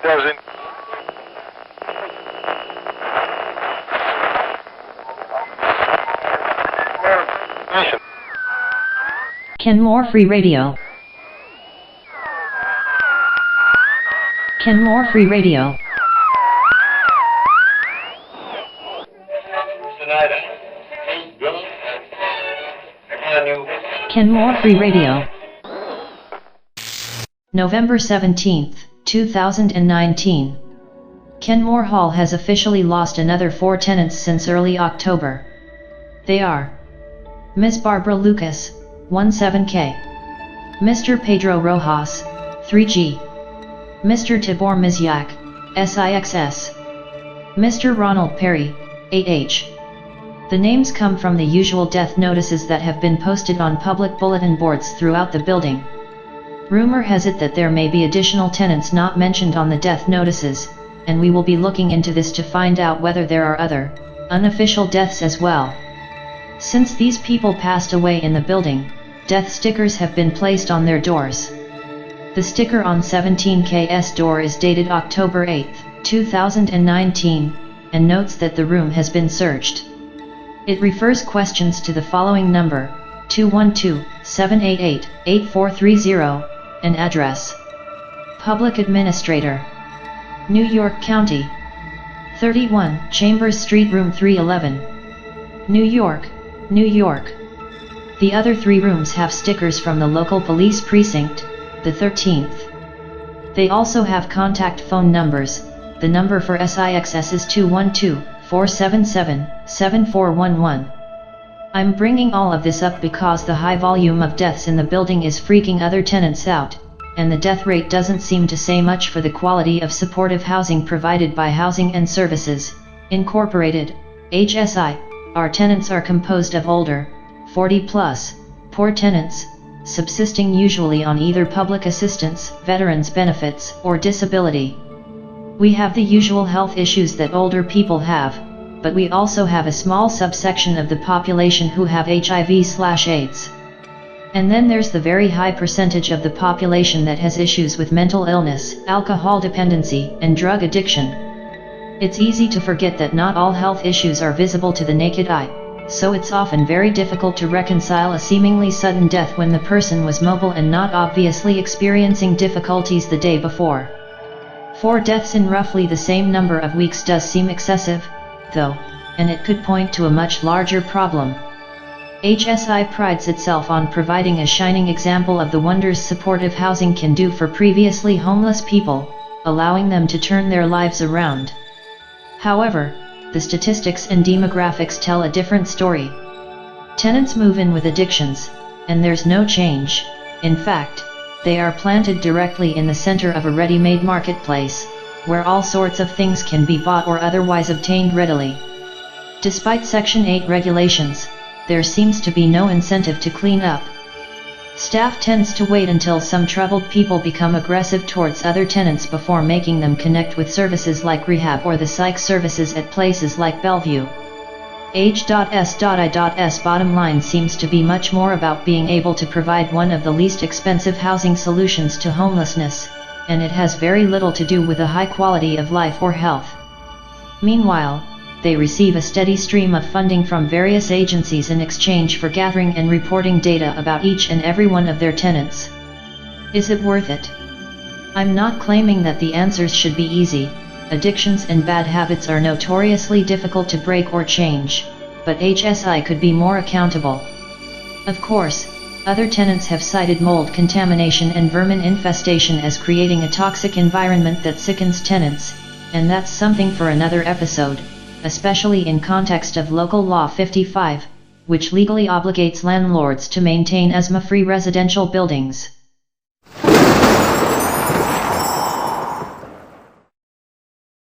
Doesn't. Kenmore Free Radio. Kenmore Free Radio. Kenmore Free Radio. November 17, 2019. Kenmore Hall has officially lost another 4 tenants since early October. They are Ms. Barbara Lucas, 17K, Mr. Pedro Rojas, 3G, Mr. Tibor Mizyak, SIXS, Mr. Ronald Perry, 8H. The names come from the usual death notices that have been posted on public bulletin boards throughout the building. Rumor has it that there may be additional tenants not mentioned on the death notices, and we will be looking into this to find out whether there are other, unofficial deaths as well. Since these people passed away in the building, death stickers have been placed on their doors. The sticker on 17K's door is dated October 8, 2019, and notes that the room has been searched. It refers questions to the following number, 212-788-8430, and address: Public Administrator, New York County, 31 Chambers Street, Room 311, New York, New York. The other 3 rooms have stickers from the local police precinct, the 13th. They also have contact phone numbers. The number for SIXS is 212-477-7411. I'm bringing all of this up because the high volume of deaths in the building is freaking other tenants out, and the death rate doesn't seem to say much for the quality of supportive housing provided by Housing and Services, Incorporated, H.S.I. Our tenants are composed of older, 40-plus, poor tenants, subsisting usually on either public assistance, veterans benefits, or disability. We have the usual health issues that older people have, but we also have a small subsection of the population who have HIV/AIDS. And then there's the very high percentage of the population that has issues with mental illness, alcohol dependency, and drug addiction. It's easy to forget that not all health issues are visible to the naked eye, so it's often very difficult to reconcile a seemingly sudden death when the person was mobile and not obviously experiencing difficulties the day before. 4 deaths in roughly the same number of weeks does seem excessive, though, and it could point to a much larger problem. H.S.I. prides itself on providing a shining example of the wonders supportive housing can do for previously homeless people, allowing them to turn their lives around. However, the statistics and demographics tell a different story. Tenants move in with addictions, and there's no change. In fact, they are planted directly in the center of a ready-made marketplace, where all sorts of things can be bought or otherwise obtained readily. Despite Section 8 regulations, there seems to be no incentive to clean up. Staff tends to wait until some troubled people become aggressive towards other tenants before making them connect with services like rehab or the psych services at places like Bellevue. H.S.I.'s bottom line seems to be much more about being able to provide one of the least expensive housing solutions to homelessness, and it has very little to do with a high quality of life or health. Meanwhile, they receive a steady stream of funding from various agencies in exchange for gathering and reporting data about each and every one of their tenants. Is it worth it? I'm not claiming that the answers should be easy. Addictions and bad habits are notoriously difficult to break or change, but H.S.I. could be more accountable. Of course, other tenants have cited mold contamination and vermin infestation as creating a toxic environment that sickens tenants, and that's something for another episode, especially in context of Local Law 55, which legally obligates landlords to maintain asthma-free residential buildings.